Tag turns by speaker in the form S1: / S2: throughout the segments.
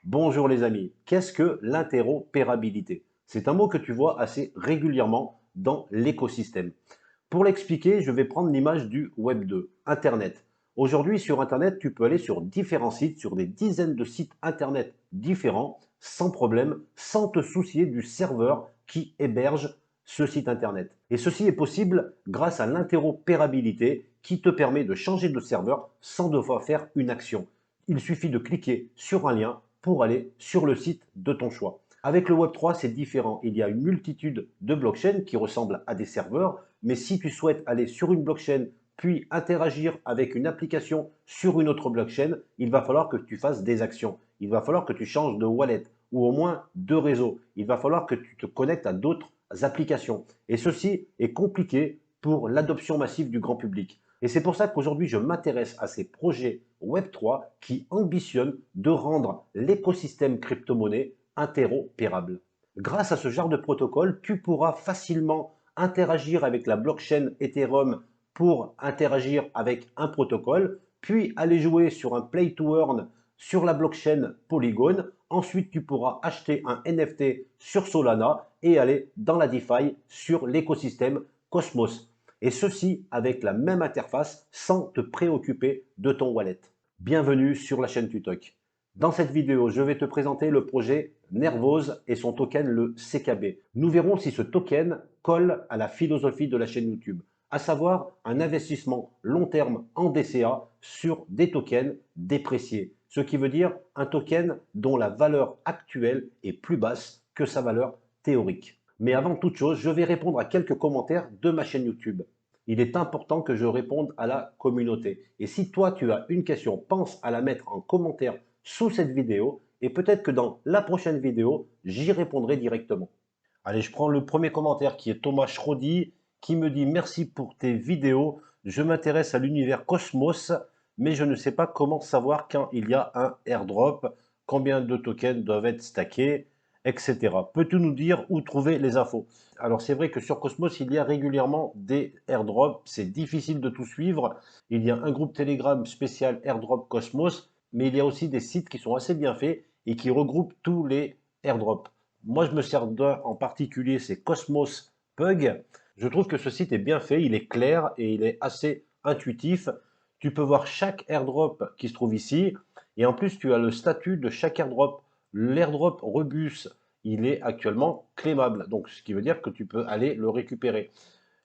S1: Bonjour les amis, qu'est-ce que l'interopérabilité? C'est un mot que tu vois assez régulièrement dans l'écosystème. Pour l'expliquer, je vais prendre l'image du Web 2, Internet. Aujourd'hui, sur Internet, tu peux aller sur différents sites, sur des dizaines de sites Internet différents, sans problème, sans te soucier du serveur qui héberge ce site Internet. Et ceci est possible grâce à l'interopérabilité qui te permet de changer de serveur sans devoir faire une action. Il suffit de cliquer sur un lien pour aller sur le site de ton choix. Avec le Web3, c'est différent. Il y a une multitude de blockchains qui ressemblent à des serveurs, mais si tu souhaites aller sur une blockchain puis interagir avec une application sur une autre blockchain, il va falloir que tu fasses des actions. Il va falloir que tu changes de wallet ou au moins de réseau. Il va falloir que tu te connectes à d'autres applications. Et ceci est compliqué pour l'adoption massive du grand public. Et c'est pour ça qu'aujourd'hui, je m'intéresse à ces projets Web3 qui ambitionnent de rendre l'écosystème crypto-monnaie interopérable. Grâce à ce genre de protocole, tu pourras facilement interagir avec la blockchain Ethereum pour interagir avec un protocole, puis aller jouer sur un play to earn sur la blockchain Polygon. Ensuite, tu pourras acheter un NFT sur Solana et aller dans la DeFi sur l'écosystème Cosmos. Et ceci avec la même interface sans te préoccuper de ton wallet. Bienvenue sur la chaîne Tutok. Dans cette vidéo, je vais te présenter le projet Nervose et son token, le CKB. Nous verrons si ce token colle à la philosophie de la chaîne YouTube, à savoir un investissement long terme en DCA sur des tokens dépréciés, ce qui veut dire un token dont la valeur actuelle est plus basse que sa valeur théorique. Mais avant toute chose, je vais répondre à quelques commentaires de ma chaîne YouTube. Il est important que je réponde à la communauté. Et si toi, tu as une question, pense à la mettre en commentaire sous cette vidéo et peut-être que dans la prochaine vidéo, j'y répondrai directement. Allez, je prends le premier commentaire qui est Thomas Schrodi qui me dit merci pour tes vidéos. Je m'intéresse à l'univers Cosmos, mais je ne sais pas comment savoir quand il y a un airdrop, combien de tokens doivent être stackés, etc. Peux-tu nous dire où trouver les infos? Alors c'est vrai que sur Cosmos, il y a régulièrement des airdrops. C'est difficile de tout suivre. Il y a un groupe Telegram spécial airdrop Cosmos, mais il y a aussi des sites qui sont assez bien faits et qui regroupent tous les airdrops. Moi, je me sers d'un en particulier, c'est Cosmos Pug. Je trouve que ce site est bien fait, il est clair et il est assez intuitif. Tu peux voir chaque airdrop qui se trouve ici et en plus, tu as le statut de chaque airdrop. L'airdrop Rebus, il est actuellement claimable, donc ce qui veut dire que tu peux aller le récupérer.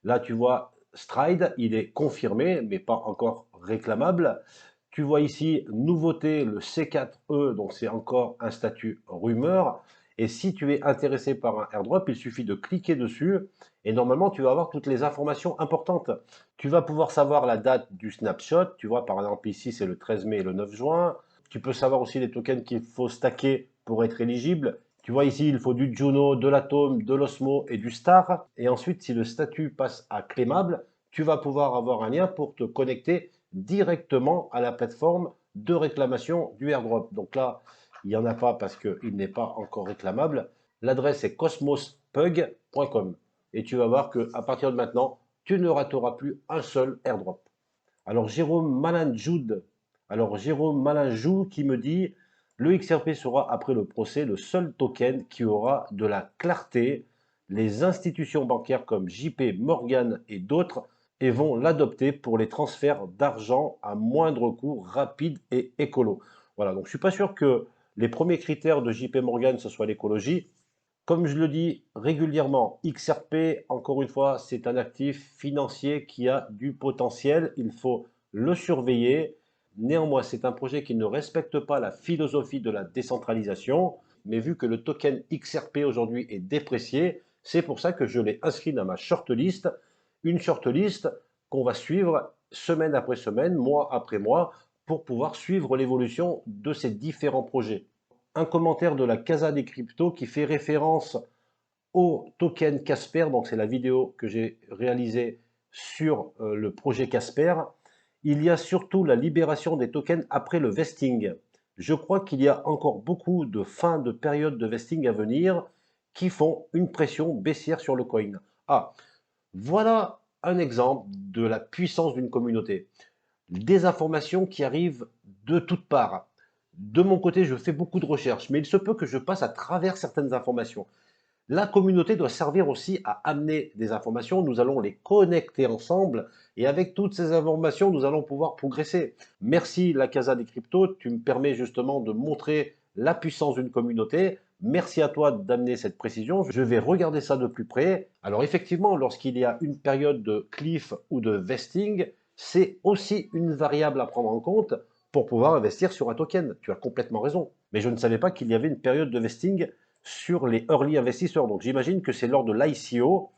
S1: Là, tu vois Stride, il est confirmé, mais pas encore réclamable. Tu vois ici nouveauté, le C4E, donc c'est encore un statut rumeur. Et si tu es intéressé par un airdrop, il suffit de cliquer dessus et normalement tu vas avoir toutes les informations importantes. Tu vas pouvoir savoir la date du snapshot. Tu vois, par exemple, ici c'est le 13 mai et le 9 juin. Tu peux savoir aussi les tokens qu'il faut stacker pour être éligible. Tu vois ici, il faut du Juno, de l'Atom, de l'Osmo et du Star. Et ensuite, si le statut passe à clémable, tu vas pouvoir avoir un lien pour te connecter directement à la plateforme de réclamation du airdrop. Donc là, il n'y en a pas parce qu'il n'est pas encore réclamable. L'adresse est cosmospug.com. Et tu vas voir qu'à partir de maintenant, tu ne rateras plus un seul airdrop. Alors Jérôme Malinjoud, qui me dit le XRP sera après le procès le seul token qui aura de la clarté. Les institutions bancaires comme JP Morgan et d'autres et vont l'adopter pour les transferts d'argent à moindre coût, rapide et écolo. Voilà, donc je ne suis pas sûr que les premiers critères de JP Morgan ce soit l'écologie. Comme je le dis régulièrement, XRP, encore une fois, c'est un actif financier qui a du potentiel. Il faut le surveiller. Néanmoins, c'est un projet qui ne respecte pas la philosophie de la décentralisation. Mais vu que le token XRP aujourd'hui est déprécié, c'est pour ça que je l'ai inscrit dans ma shortlist. Une shortlist qu'on va suivre semaine après semaine, mois après mois, pour pouvoir suivre l'évolution de ces différents projets. Un commentaire de la Casa des Cryptos qui fait référence au token Casper. Donc, c'est la vidéo que j'ai réalisée sur le projet Casper. Il y a surtout la libération des tokens après le vesting. Je crois qu'il y a encore beaucoup de fins de période de vesting à venir qui font une pression baissière sur le coin. Ah, voilà un exemple de la puissance d'une communauté. Des informations qui arrivent de toutes parts. De mon côté, je fais beaucoup de recherches, mais il se peut que je passe à travers certaines informations. La communauté doit servir aussi à amener des informations. Nous allons les connecter ensemble et avec toutes ces informations, nous allons pouvoir progresser. Merci la Casa des Cryptos, tu me permets justement de montrer la puissance d'une communauté. Merci à toi d'amener cette précision. Je vais regarder ça de plus près. Alors effectivement, lorsqu'il y a une période de cliff ou de vesting, c'est aussi une variable à prendre en compte pour pouvoir investir sur un token. Tu as complètement raison. Mais je ne savais pas qu'il y avait une période de vesting sur les early investisseurs. Donc j'imagine que c'est lors de l'ICO,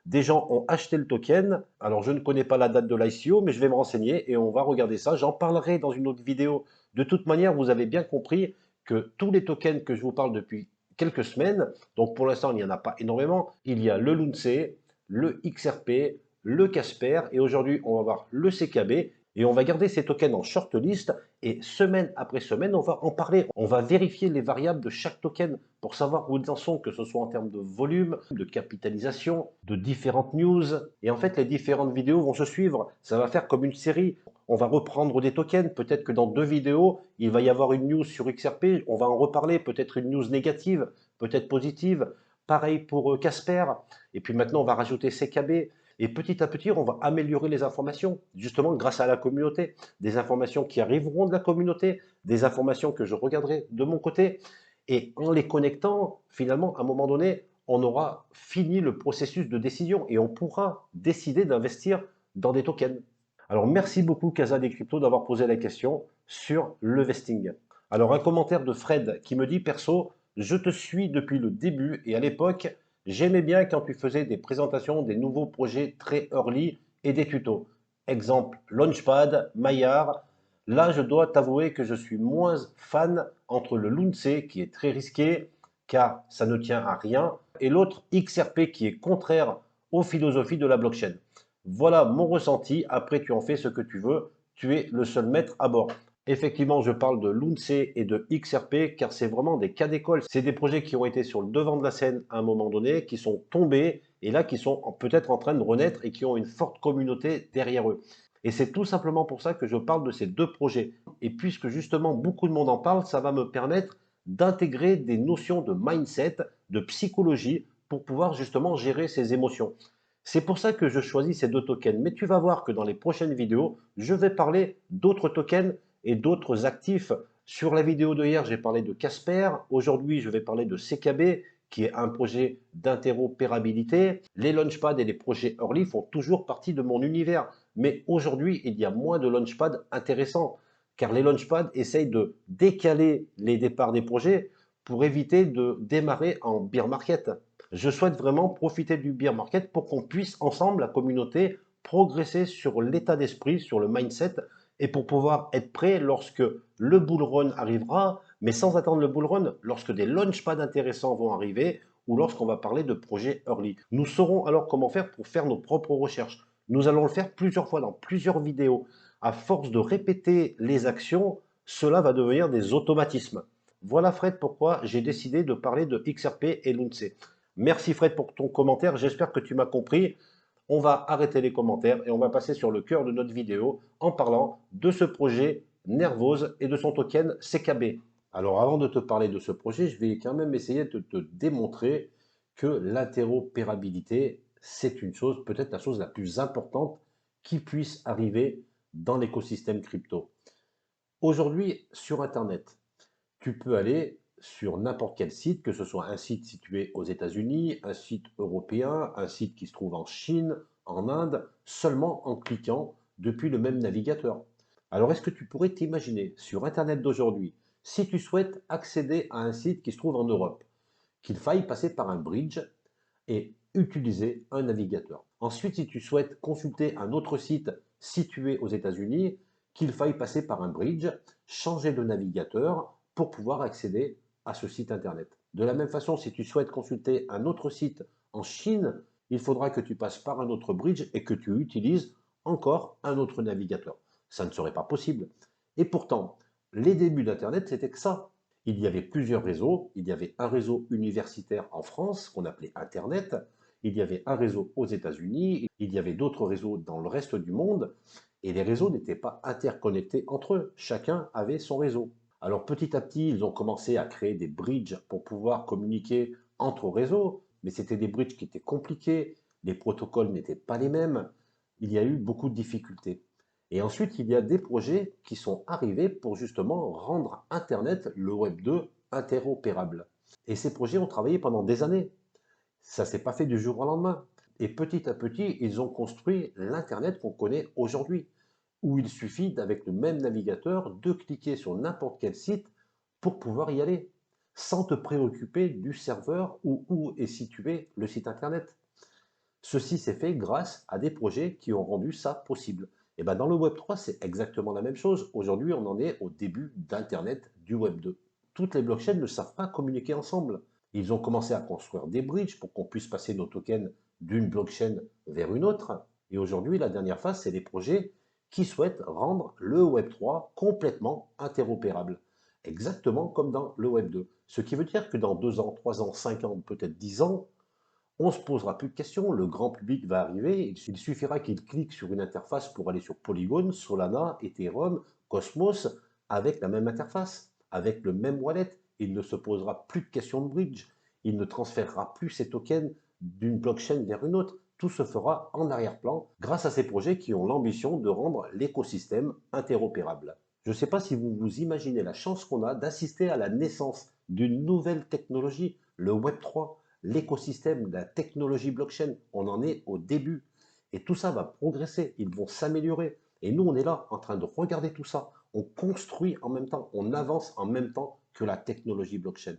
S1: des gens ont acheté le token. Alors je ne connais pas la date de l'ICO, mais je vais me renseigner et on va regarder ça. J'en parlerai dans une autre vidéo. De toute manière, vous avez bien compris que tous les tokens que je vous parle depuis quelques semaines, donc pour l'instant il n'y en a pas énormément, il y a le Lunce, le XRP, le Casper et aujourd'hui on va voir le CKB et on va garder ces tokens en shortlist et semaine après semaine, on va en parler. On va vérifier les variables de chaque token pour savoir où ils en sont, que ce soit en termes de volume, de capitalisation, de différentes news. Et en fait, les différentes vidéos vont se suivre. Ça va faire comme une série. On va reprendre des tokens. Peut-être que dans 2 vidéos, il va y avoir une news sur XRP. On va en reparler. Peut-être une news négative, peut-être positive. Pareil pour Casper. Et puis maintenant, on va rajouter CKB. Et petit à petit, on va améliorer les informations, justement grâce à la communauté. Des informations qui arriveront de la communauté, des informations que je regarderai de mon côté. Et en les connectant, finalement, à un moment donné, on aura fini le processus de décision et on pourra décider d'investir dans des tokens. Alors, merci beaucoup, Casa des Cryptos, d'avoir posé la question sur le vesting. Alors, un commentaire de Fred qui me dit, perso, je te suis depuis le début et à l'époque, j'aimais bien quand tu faisais des présentations des nouveaux projets très early et des tutos. Exemple, Launchpad, Maillard. Là, je dois t'avouer que je suis moins fan entre le Lunce, qui est très risqué, car ça ne tient à rien, et l'autre XRP, qui est contraire aux philosophies de la blockchain. Voilà mon ressenti. Après, tu en fais ce que tu veux. Tu es le seul maître à bord. Effectivement, je parle de Lunce et de XRP car c'est vraiment des cas d'école. C'est des projets qui ont été sur le devant de la scène à un moment donné, qui sont tombés et là qui sont peut-être en train de renaître et qui ont une forte communauté derrière eux. Et c'est tout simplement pour ça que je parle de ces 2 projets. Et puisque justement beaucoup de monde en parle, ça va me permettre d'intégrer des notions de mindset, de psychologie pour pouvoir justement gérer ses émotions. C'est pour ça que je choisis ces 2 tokens. Mais tu vas voir que dans les prochaines vidéos, je vais parler d'autres tokens et d'autres actifs. Sur la vidéo de hier, j'ai parlé de Casper. Aujourd'hui, je vais parler de CKB, qui est un projet d'interopérabilité. Les launchpads et les projets early font toujours partie de mon univers. Mais aujourd'hui, il y a moins de launchpads intéressants, car les launchpads essayent de décaler les départs des projets pour éviter de démarrer en bear market. Je souhaite vraiment profiter du bear market pour qu'on puisse ensemble, la communauté, progresser sur l'état d'esprit, sur le mindset et pour pouvoir être prêt lorsque le bull run arrivera, mais sans attendre le bull run, lorsque des launchpads intéressants vont arriver ou lorsqu'on va parler de projets early. Nous saurons alors comment faire pour faire nos propres recherches. Nous allons le faire plusieurs fois dans plusieurs vidéos. À force de répéter les actions, cela va devenir des automatismes. Voilà Fred pourquoi j'ai décidé de parler de XRP et Lunce. Merci Fred pour ton commentaire, j'espère que tu m'as compris. On va arrêter les commentaires et on va passer sur le cœur de notre vidéo en parlant de ce projet Nervose et de son token CKB. Alors avant de te parler de ce projet, je vais quand même essayer de te démontrer que l'interopérabilité, c'est une chose, peut-être la chose la plus importante qui puisse arriver dans l'écosystème crypto. Aujourd'hui, sur Internet, tu peux aller sur n'importe quel site, que ce soit un site situé aux États-Unis, un site européen, un site qui se trouve en Chine, en Inde, seulement en cliquant depuis le même navigateur. Alors, est-ce que tu pourrais t'imaginer sur Internet d'aujourd'hui, si tu souhaites accéder à un site qui se trouve en Europe, qu'il faille passer par un bridge et utiliser un navigateur. Ensuite, si tu souhaites consulter un autre site situé aux États-Unis, qu'il faille passer par un bridge, changer de navigateur pour pouvoir accéder à ce site internet. De la même façon, si tu souhaites consulter un autre site en Chine, il faudra que tu passes par un autre bridge et que tu utilises encore un autre navigateur. Ça ne serait pas possible. Et pourtant, les débuts d'Internet, c'était que ça. Il y avait plusieurs réseaux. Il y avait un réseau universitaire en France qu'on appelait Internet. Il y avait un réseau aux États-Unis. Il y avait d'autres réseaux dans le reste du monde. Et les réseaux n'étaient pas interconnectés entre eux. Chacun avait son réseau. Alors petit à petit, ils ont commencé à créer des bridges pour pouvoir communiquer entre réseaux, mais c'était des bridges qui étaient compliqués, les protocoles n'étaient pas les mêmes, il y a eu beaucoup de difficultés. Et ensuite, il y a des projets qui sont arrivés pour justement rendre Internet, le Web 2, interopérable. Et ces projets ont travaillé pendant des années. Ça ne s'est pas fait du jour au lendemain. Et petit à petit, ils ont construit l'Internet qu'on connaît aujourd'hui, où il suffit, avec le même navigateur, de cliquer sur n'importe quel site pour pouvoir y aller, sans te préoccuper du serveur ou où est situé le site Internet. Ceci s'est fait grâce à des projets qui ont rendu ça possible. Et ben dans le Web 3, c'est exactement la même chose. Aujourd'hui, on en est au début d'Internet du Web 2. Toutes les blockchains ne savent pas communiquer ensemble. Ils ont commencé à construire des bridges pour qu'on puisse passer nos tokens d'une blockchain vers une autre. Et aujourd'hui, la dernière phase, c'est les projets qui souhaitent rendre le Web 3 complètement interopérable. Exactement comme dans le Web 2. Ce qui veut dire que dans 2 ans, 3 ans, 5 ans, peut-être 10 ans, on ne se posera plus de questions, le grand public va arriver, il suffira qu'il clique sur une interface pour aller sur Polygon, Solana, Ethereum, Cosmos, avec la même interface, avec le même wallet. Il ne se posera plus de questions de bridge, il ne transférera plus ses tokens d'une blockchain vers une autre. Tout se fera en arrière-plan grâce à ces projets qui ont l'ambition de rendre l'écosystème interopérable. Je ne sais pas si vous vous imaginez la chance qu'on a d'assister à la naissance d'une nouvelle technologie, le Web 3, l'écosystème de la technologie blockchain. On en est au début. Et tout ça va progresser, ils vont s'améliorer. Et nous, on est là en train de regarder tout ça. On construit en même temps, on avance en même temps que la technologie blockchain.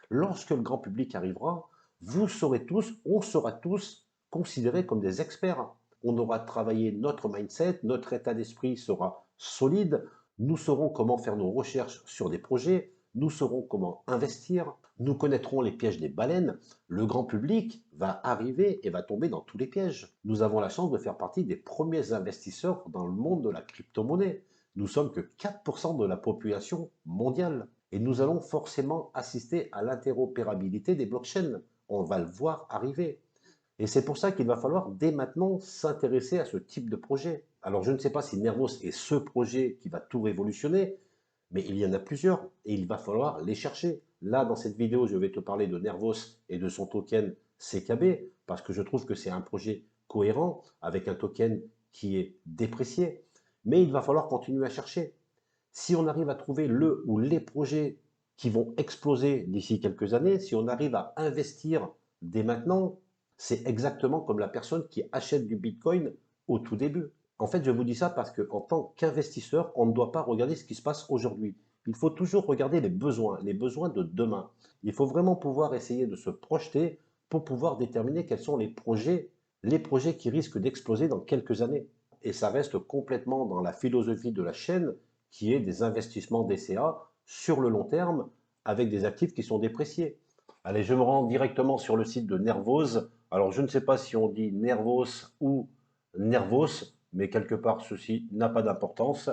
S1: Lorsque le grand public arrivera, vous saurez tous, on sera tous considérés comme des experts. On aura travaillé notre mindset, notre état d'esprit sera solide, nous saurons comment faire nos recherches sur des projets, nous saurons comment investir, nous connaîtrons les pièges des baleines. Le grand public va arriver et va tomber dans tous les pièges. Nous avons la chance de faire partie des premiers investisseurs dans le monde de la crypto-monnaie. Nous sommes que 4% de la population mondiale. Et nous allons forcément assister à l'interopérabilité des blockchains. On va le voir arriver. Et c'est pour ça qu'il va falloir dès maintenant s'intéresser à ce type de projet. Alors je ne sais pas si Nervos est ce projet qui va tout révolutionner, mais il y en a plusieurs et il va falloir les chercher. Là, dans cette vidéo, je vais te parler de Nervos et de son token CKB parce que je trouve que c'est un projet cohérent avec un token qui est déprécié. Mais il va falloir continuer à chercher. Si on arrive à trouver le ou les projets qui vont exploser d'ici quelques années, si on arrive à investir dès maintenant, c'est exactement comme la personne qui achète du Bitcoin au tout début. En fait, je vous dis ça parce qu'en tant qu'investisseur, on ne doit pas regarder ce qui se passe aujourd'hui. Il faut toujours regarder les besoins de demain. Il faut vraiment pouvoir essayer de se projeter pour pouvoir déterminer quels sont les projets qui risquent d'exploser dans quelques années. Et ça reste complètement dans la philosophie de la chaîne qui est des investissements DCA sur le long terme avec des actifs qui sont dépréciés. Allez, je me rends directement sur le site de Nervos. Alors, je ne sais pas si on dit Nervos ou Nervos, mais quelque part, ceci n'a pas d'importance.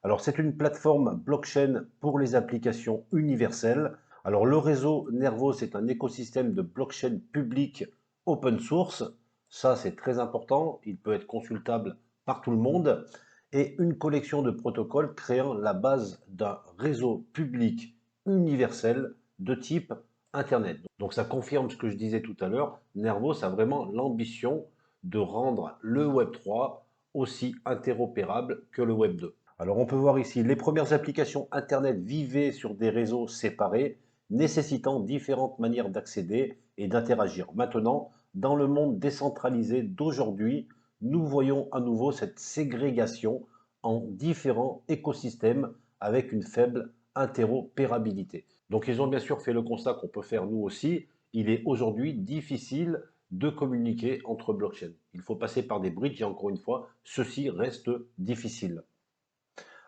S1: Alors, c'est une plateforme blockchain pour les applications universelles. Alors, le réseau Nervos est un écosystème de blockchain public open source. Ça, c'est très important. Il peut être consultable par tout le monde. Et une collection de protocoles créant la base d'un réseau public universel de type Internet. Donc, ça confirme ce que je disais tout à l'heure. Nervos a vraiment l'ambition de rendre le Web 3 aussi interopérable que le Web 2. Alors on peut voir ici, les premières applications Internet vivaient sur des réseaux séparés, nécessitant différentes manières d'accéder et d'interagir. Maintenant, dans le monde décentralisé d'aujourd'hui, nous voyons à nouveau cette ségrégation en différents écosystèmes avec une faible interopérabilité. Donc ils ont bien sûr fait le constat qu'on peut faire nous aussi. Il est aujourd'hui difficile de communiquer entre blockchains. Il faut passer par des bridges et encore une fois, ceci reste difficile.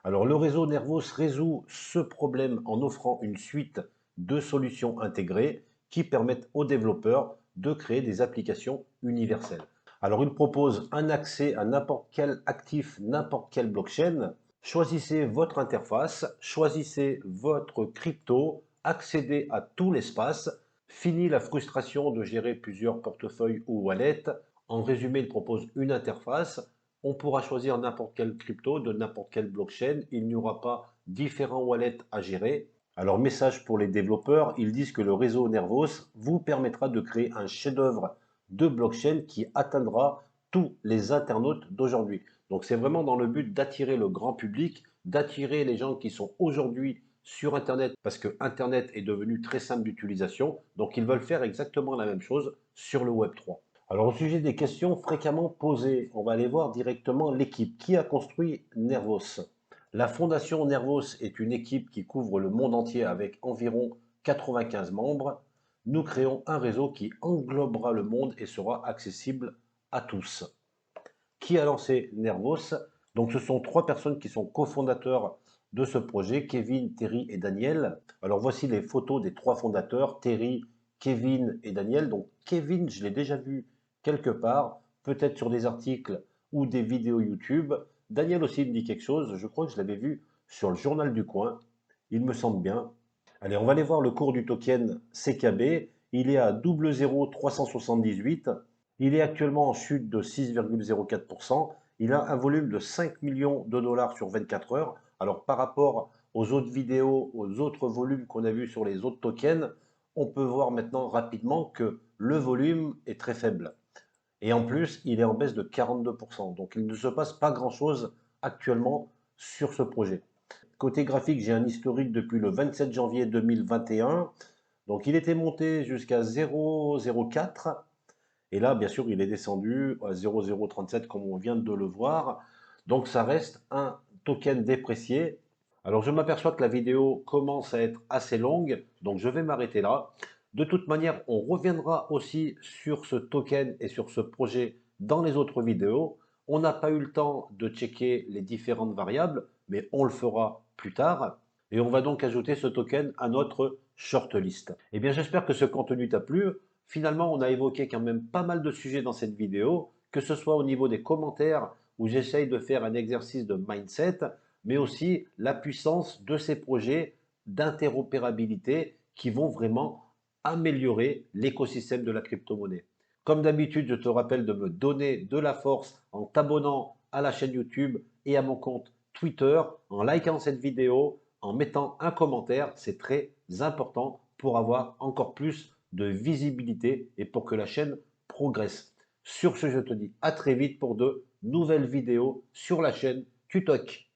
S1: Alors le réseau Nervos résout ce problème en offrant une suite de solutions intégrées qui permettent aux développeurs de créer des applications universelles. Alors il propose un accès à n'importe quel actif, n'importe quelle blockchain. Choisissez votre interface, choisissez votre crypto, accédez à tout l'espace. Fini la frustration de gérer plusieurs portefeuilles ou wallets. En résumé, il propose une interface. On pourra choisir n'importe quelle crypto de n'importe quelle blockchain. Il n'y aura pas différents wallets à gérer. Alors, message pour les développeurs, ils disent que le réseau Nervos vous permettra de créer un chef-d'œuvre de blockchain qui atteindra tous les internautes d'aujourd'hui. Donc, c'est vraiment dans le but d'attirer le grand public, d'attirer les gens qui sont aujourd'hui sur Internet, parce que Internet est devenu très simple d'utilisation. Donc, ils veulent faire exactement la même chose sur le Web3. Alors, au sujet des questions fréquemment posées, on va aller voir directement l'équipe. Qui a construit Nervos? La Fondation Nervos est une équipe qui couvre le monde entier avec environ 95 membres. Nous créons un réseau qui englobera le monde et sera accessible à tous. Qui a lancé Nervos? Donc, ce sont trois personnes qui sont cofondateurs de ce projet, Kevin, Terry et Daniel. Alors, voici les photos des trois fondateurs, Terry, Kevin et Daniel. Donc, Kevin, je l'ai déjà vu quelque part, peut-être sur des articles ou des vidéos YouTube. Daniel aussi me dit quelque chose, je crois que je l'avais vu sur le journal du coin, il me semble bien. Allez, on va aller voir le cours du token CKB. Il est à 0,0378. Il est actuellement en chute de 6,04%. Il a un volume de 5 millions de dollars sur 24 heures. Alors par rapport aux autres vidéos, aux autres volumes qu'on a vus sur les autres tokens, on peut voir maintenant rapidement que le volume est très faible. Et en plus, il est en baisse de 42%. Donc il ne se passe pas grand-chose actuellement sur ce projet. Côté graphique, j'ai un historique depuis le 27 janvier 2021. Donc il était monté jusqu'à 0,04. Et là, bien sûr, il est descendu à 0,037 comme on vient de le voir. Donc ça reste un token déprécié. Alors je m'aperçois que la vidéo commence à être assez longue, donc je vais m'arrêter là. De toute manière, on reviendra aussi sur ce token et sur ce projet dans les autres vidéos. On n'a pas eu le temps de checker les différentes variables, mais on le fera plus tard. Et on va donc ajouter ce token à notre shortlist. Eh bien, j'espère que ce contenu t'a plu. Finalement, on a évoqué quand même pas mal de sujets dans cette vidéo, que ce soit au niveau des commentaires où j'essaye de faire un exercice de mindset, mais aussi la puissance de ces projets d'interopérabilité qui vont vraiment améliorer l'écosystème de la crypto-monnaie. Comme d'habitude, je te rappelle de me donner de la force en t'abonnant à la chaîne YouTube et à mon compte Twitter, en likant cette vidéo, en mettant un commentaire. C'est très important pour avoir encore plus de visibilité et pour que la chaîne progresse. Sur ce, je te dis à très vite pour de nouvelles vidéos sur la chaîne Tutok.